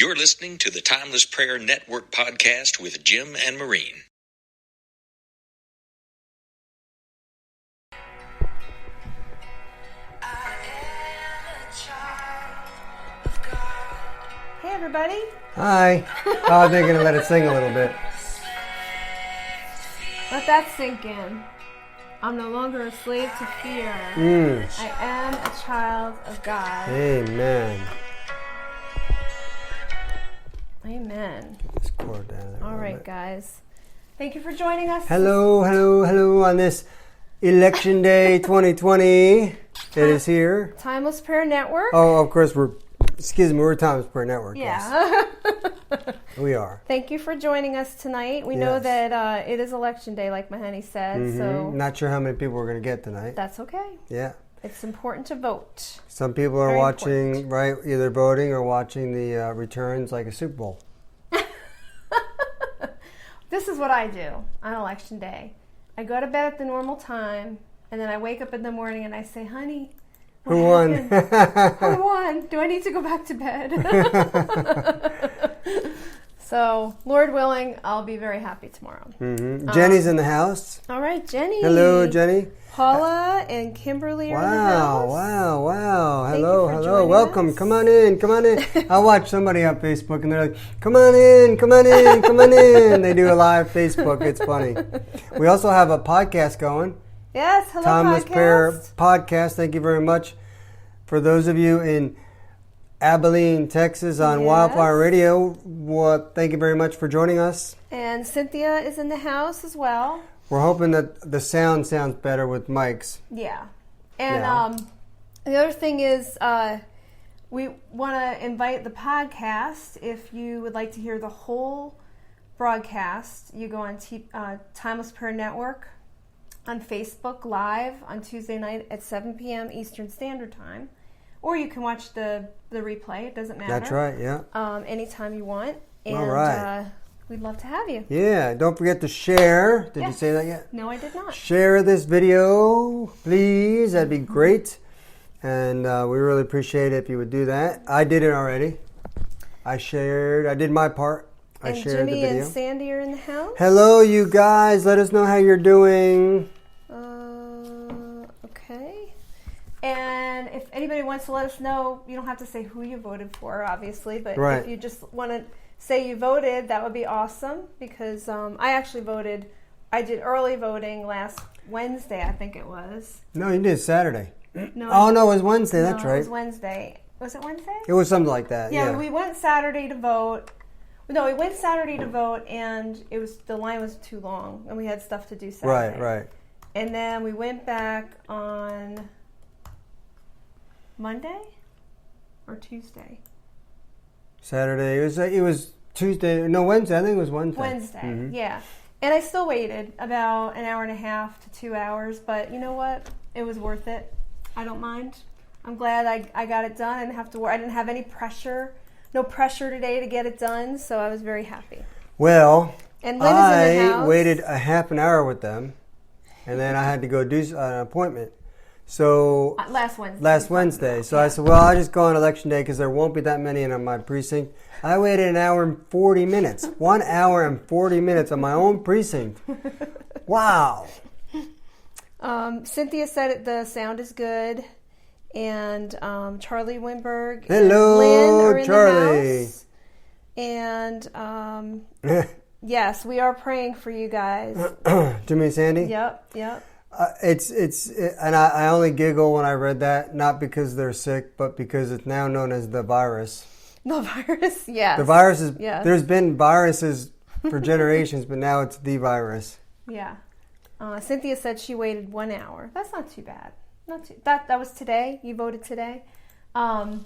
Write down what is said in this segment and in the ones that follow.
You're listening to the Timeless Prayer Network podcast with Jim and Maureen. Hey everybody. Hi. Oh, they're going to let it sing a little bit. Let that sink in. I'm no longer a slave to fear. I am a child of God. Amen. Amen. Get this cord down there. All right, guys. Thank you for joining us. Hello on this Election Day 2020. It is here. Timeless Prayer Network. Oh, of course, we're Timeless Prayer Network. Yeah. Yes. We are. Thank you for joining us tonight. We know that it is Election Day, like my honey said. So not sure how many people we're going to get tonight. that's okay. Yeah. It's important to vote. Some people are watching, right, either voting or watching the returns like a Super Bowl. This is what I do on Election Day. I go to bed at the normal time, and then I wake up in the morning and I say, honey, Who won? Who won? Do I need to go back to bed? So, Lord willing, I'll be very happy tomorrow. Jenny's in the house. All right, Jenny. Hello, Jenny. Paula and Kimberly are in the house. Wow. Thank you Hello. joining Welcome. us. Come on in. I watch somebody on Facebook and they're like, come on in. They do a live Facebook. It's funny. We also have a podcast going. Yes, hello, Timeless podcast. Prayer Podcast. Thank you very much. For those of you in Abilene, Texas on Wildfire Radio, thank you very much for joining us. And Cynthia is in the house as well. We're hoping that the sound sounds better with mics. Yeah. And the other thing is we want to invite the podcast. If you would like to hear the whole broadcast, you go on Timeless Prayer Network on Facebook Live on Tuesday night at 7 p.m. Eastern Standard Time. Or you can watch the replay. It doesn't matter. That's right, yeah. Anytime you want. And, all right. We'd love to have you. Yeah, don't forget to share. Did you say that yet? No, I did not. Share this video, please. That'd be great. And we really appreciate it if you would do that. I did it already. I did my part. I shared Jimmy the video. and Sandy are in the house. Hello, you guys. Let us know how you're doing. Okay. And if anybody wants to let us know, you don't have to say who you voted for, obviously. But if you just want to say you voted, that would be awesome. Because I actually voted. I did early voting last Wednesday, I think it was. No, you did Saturday. No. No, it was Wednesday. That's right. It was Wednesday. Was it Wednesday? It was something like that. Yeah, we went Saturday to vote. No, we went Saturday to vote, and the line was too long, and we had stuff to do Saturday. Right. And then we went back on Monday or Tuesday. Saturday. It was Tuesday. No, Wednesday. I think it was Wednesday. Wednesday, yeah. And I still waited about an hour and a half to 2 hours, but you know what? It was worth it. I don't mind. I'm glad I got it done. I didn't have to worry. I didn't have any pressure. No pressure today to get it done, so I was very happy. Well, and Lynn is in the house. Waited a half an hour with them, and then I had to go do an appointment. So last Wednesday. So I said, well, I'll just go on Election Day because there won't be that many in my precinct. I waited an hour and 40 minutes. 1 hour and 40 minutes on my own precinct. Wow. Cynthia said the sound is good. And Charlie Winberg Hello, and Lynn are in Charlie. the house. And yes, we are praying for you guys. Jimmy and Sandy? Yep. And I only giggle when I read that, not because they're sick, but because it's now known as the virus. The virus, yes. The virus is, there's been viruses for generations, but now it's the virus. Yeah. Cynthia said she waited 1 hour. That's not too bad. That was today. You voted today. 1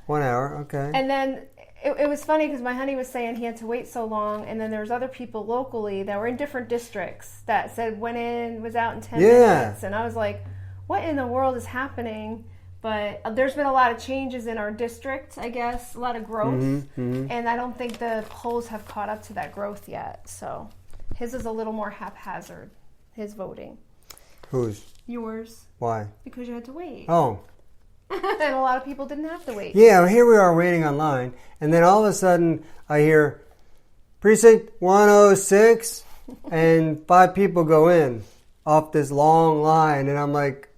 hour, okay. And then it was funny because my honey was saying he had to wait so long, and then there was other people locally that were in different districts that said went in, was out in 10 minutes, and I was like, what in the world is happening? But there's been a lot of changes in our district, I guess, a lot of growth, and I don't think the polls have caught up to that growth yet. So his is a little more haphazard, his voting. Whose? Yours. Why? Because you had to wait. Oh. And a lot of people didn't have to wait. Yeah, here we are waiting online. And then all of a sudden, I hear, Precinct 106, and 5 people go in off this long line. And I'm like,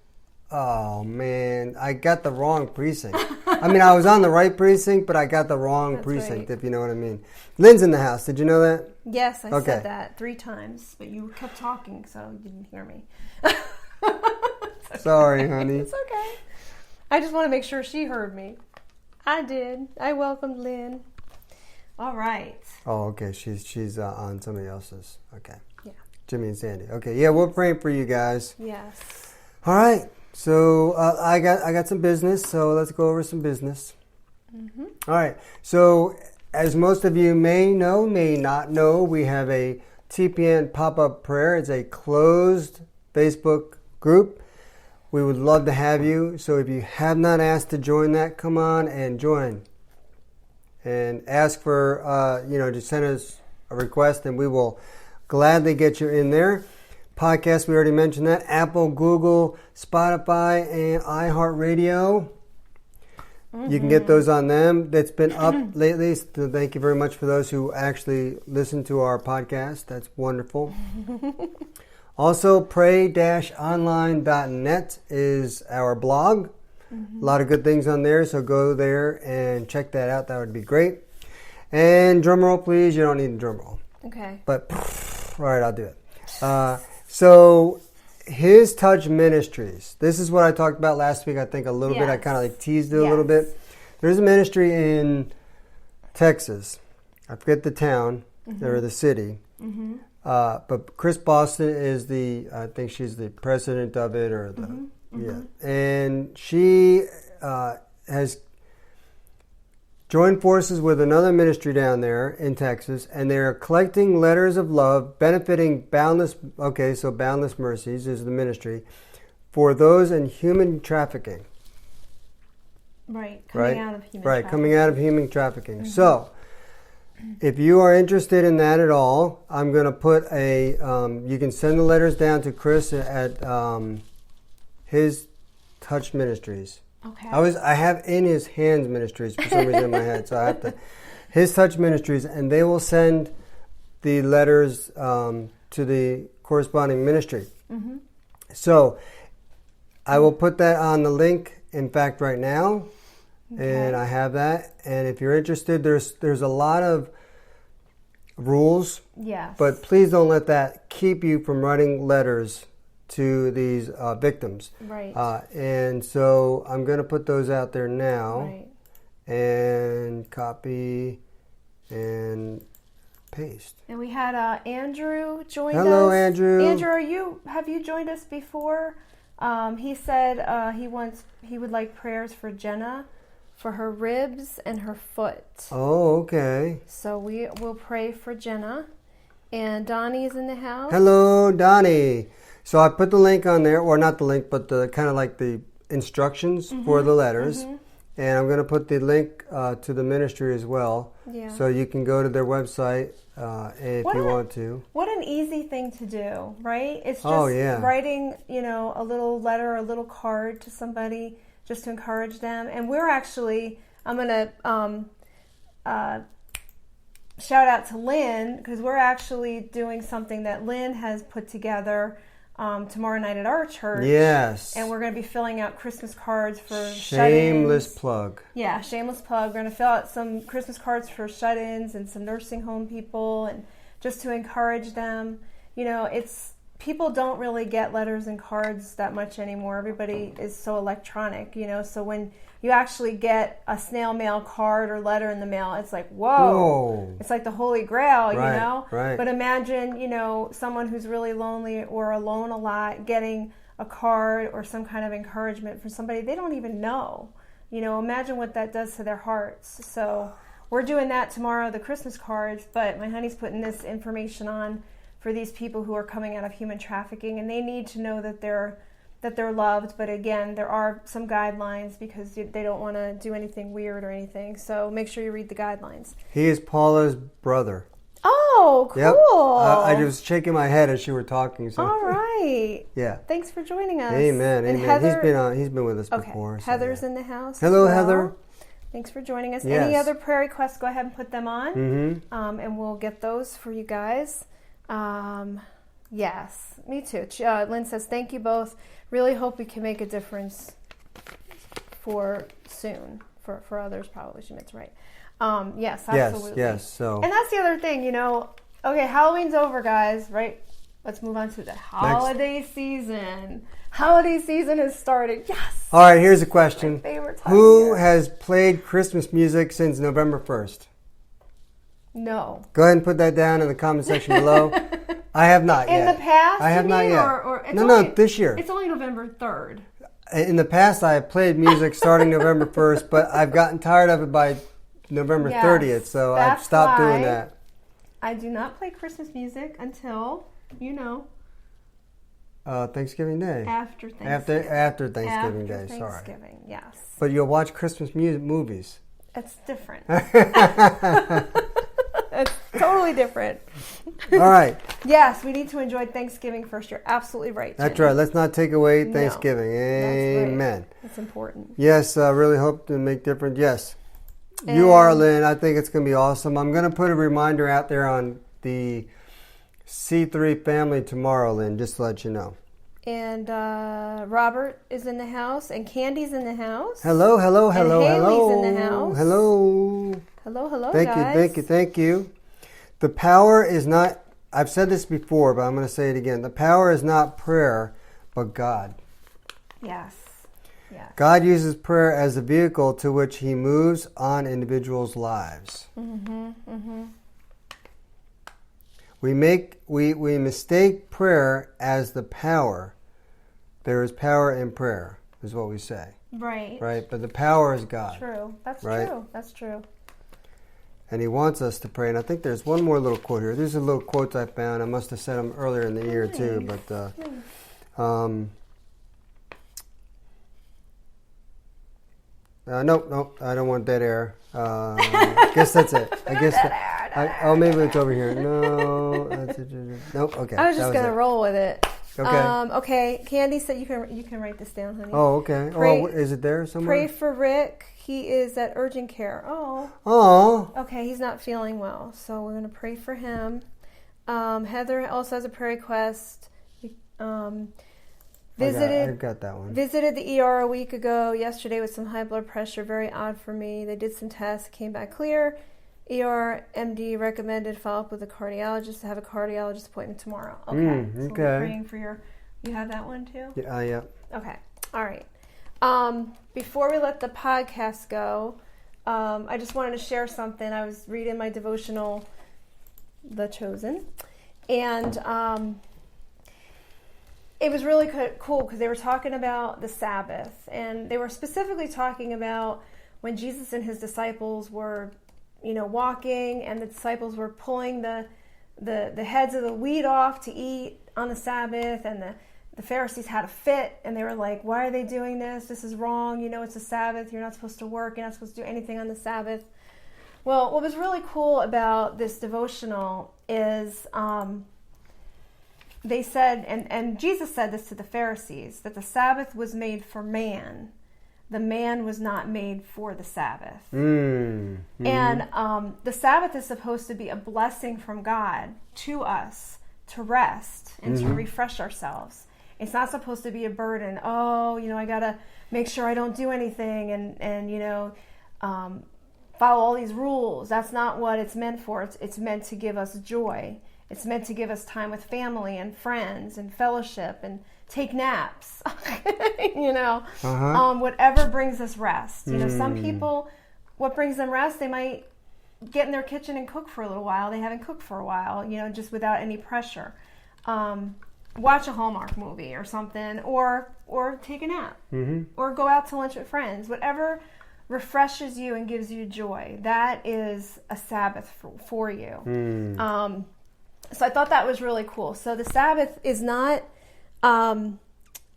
oh, man, I got the wrong precinct. I mean, I was on the right precinct, but I got the wrong precinct, if you know what I mean. Lynn's in the house. Did you know that? Yes, I said that 3 times, but you kept talking, so you didn't hear me. Sorry, honey. It's okay. I just want to make sure she heard me. I did. I welcomed Lynn. All right. Oh, okay. She's on somebody else's. Okay. Yeah. Jimmy and Sandy. Okay. Yeah, we're praying for you guys. Yes. All right. So I got some business. So let's go over some business. Mm-hmm. All right. So as most of you may know, may not know, we have a TPN pop-up prayer. It's a closed Facebook group. We would love to have you. So if you have not asked to join that, come on and join. And ask for, just send us a request and we will gladly get you in there. Podcast, we already mentioned that. Apple, Google, Spotify, and iHeartRadio. Mm-hmm. You can get those on them. That's been up lately. So thank you very much for those who actually listen to our podcast. That's wonderful. Also, pray-online.net is our blog. Mm-hmm. A lot of good things on there, so go there and check that out. That would be great. And drum roll, please. You don't need a drum roll. Okay. But, all right, I'll do it. So, His Touch Ministries. This is what I talked about last week, I think, a little bit. I kind of teased it a little bit. There's a ministry in Texas. I forget the town or the city. Mm-hmm. But Chris Boston is I think she's the president of it or the... Yeah, and she has joined forces with another ministry down there in Texas, and they're collecting letters of love, benefiting Boundless Mercies is the ministry, for those in human trafficking. Right, coming out of human trafficking. Right, coming out of human trafficking. Mm-hmm. So, if you are interested in that at all, I'm going to put you can send the letters down to Chris at... His Touch Ministries. Okay. I have in His Hands Ministries for some reason in my head, so I have to. His Touch Ministries, and they will send the letters to the corresponding ministry. Mm-hmm. So I will put that on the link. In fact, right now, and I have that. And if you're interested, there's a lot of rules. Yes. But please don't let that keep you from writing letters to these victims. Right. And so I'm going to put those out there now. Right. And copy and paste. And we had Andrew join us. Hello, Andrew. Andrew, have you joined us before? He said he would like prayers for Jenna, for her ribs and her foot. Oh, okay. So we will pray for Jenna. And Donnie is in the house. Hello, Donnie. So I put the link on there, or not the link, but the kind of like the instructions for the letters. Mm-hmm. And I'm going to put the link to the ministry as well. Yeah. So you can go to their website if you want to. What an easy thing to do, right? It's just writing, a little letter, a little card to somebody just to encourage them. And we're actually, I'm going to shout out to Lynn, because we're actually doing something that Lynn has put together tomorrow night at our church. Yes. And we're going to be filling out Christmas cards for shameless shut-ins. Plug. Yeah, shameless plug. We're going to fill out some Christmas cards for shut-ins and some nursing home people, and just to encourage them. People don't really get letters and cards that much anymore. Everybody is so electronic, so when you actually get a snail mail card or letter in the mail, it's like, whoa. It's like the Holy Grail, Right. But imagine, someone who's really lonely or alone a lot getting a card or some kind of encouragement from somebody they don't even know. Imagine what that does to their hearts. So we're doing that tomorrow, the Christmas cards, but my honey's putting this information on for these people who are coming out of human trafficking, and they need to know that they're loved. But again, there are some guidelines because they don't want to do anything weird or anything. So make sure you read the guidelines. He is Paula's brother. Oh, Oh, cool. Yep. I was shaking my head as you were talking. So. All right. Yeah. Thanks for joining us. Amen. And Amen. Heather, He's been with us okay. before. So Heather's in the house. Hello, as well. Heather. Thanks for joining us. Yes. Any other prayer requests, go ahead and put them on. Mm-hmm. And we'll get those for you guys. Yes, me too. Lynn says, thank you both. Really hope we can make a difference for soon. For others, probably, she meant right. Yes, absolutely. Yes, so. And that's the other thing, Okay, Halloween's over, guys, right? Let's move on to the holiday season. Holiday season has started. Yes! All right, here's a question. My favorite time Who of year. has played Christmas music since November 1st? No. Go ahead and put that down in the comment section below. I have not yet. In the past, I have not yet. Or No, this year. It's only November 3rd. In the past, I have played music starting November 1st, but I've gotten tired of it by November 30th, so I've stopped doing that. I do not play Christmas music until, Thanksgiving Day. after Thanksgiving. After Thanksgiving Day, Thanksgiving, sorry. yes. But you'll watch Christmas movies. It's different. It's totally different. All right. Yes, we need to enjoy Thanksgiving first. You're absolutely right, Jen. That's right. Let's not take away No. Thanksgiving. Amen. That's right. It's important. Yes, I really hope to make difference. Yes. And You are, Lynn. I think it's going to be awesome. I'm going to put a reminder out there on the C3 family tomorrow, Lynn, just to let you know. And Robert is in the house, and Candy's in the house. Hello. And Haley's in the house. Hello. Hello, Thank guys. Thank you. The power is not, I've said this before, but I'm going to say it again. The power is not prayer, but God. Yes. God uses prayer as a vehicle to which He moves on individuals' lives. We mistake prayer as the power. There is power in prayer, is what we say. Right. Right? But the power is God. True. That's right? true. That's true. And He wants us to pray. And I think there's one more little quote here. These are little quotes I found. I must have said them earlier in the year too. But nope. I don't want dead air. I guess that's it. I guess. Maybe it's over here. No. Nope. Okay. I was just gonna roll with it. Okay. Okay. Candy said you can write this down, honey. Oh, okay. Is it there somewhere? Pray for Rick. He is at urgent care. Oh. Okay, he's not feeling well, so we're going to pray for him. Heather also has a prayer request. I've got that one. Visited the ER a week ago, yesterday with some high blood pressure. Very odd for me. They did some tests, came back clear. ER MD recommended follow up with a cardiologist to have a cardiologist appointment tomorrow. Okay. So we're praying for you have that one too? Yeah. Okay. All right. Before we let the podcast go, I just wanted to share something. I was reading my devotional, The Chosen, and it was really cool because they were talking about the Sabbath, and they were specifically talking about when Jesus and his disciples were, walking, and the disciples were pulling the heads of the wheat off to eat on the Sabbath, and the Pharisees had a fit, and they were like, why are they doing this? This is wrong. It's a Sabbath. You're not supposed to work. You're not supposed to do anything on the Sabbath. Well, what was really cool about this devotional is they said, and Jesus said this to the Pharisees, that the Sabbath was made for man. The man was not made for the Sabbath. Mm-hmm. And the Sabbath is supposed to be a blessing from God to us to rest and to refresh ourselves. It's not supposed to be a burden. I got to make sure I don't do anything and follow all these rules. That's not what it's meant for. It's meant to give us joy. It's meant to give us time with family and friends and fellowship and take naps. Whatever brings us rest. Some people, what brings them rest, they might get in their kitchen and cook for a little while. They haven't cooked for a while, just without any pressure. Watch a Hallmark movie or something, or take a nap, or go out to lunch with friends. Whatever refreshes you and gives you joy, that is a Sabbath for you. So I thought that was really cool. So the Sabbath is not,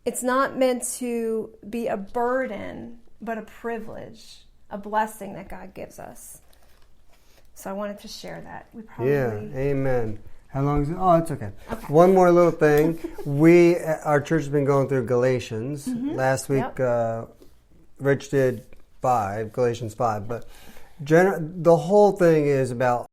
it's not meant to be a burden, but a privilege, a blessing that God gives us. So I wanted to share that. We probably... Yeah, amen. How long is it? Oh, it's okay. One more little thing. Our church has been going through Galatians. Last week, Rich did Galatians 5. But the whole thing is about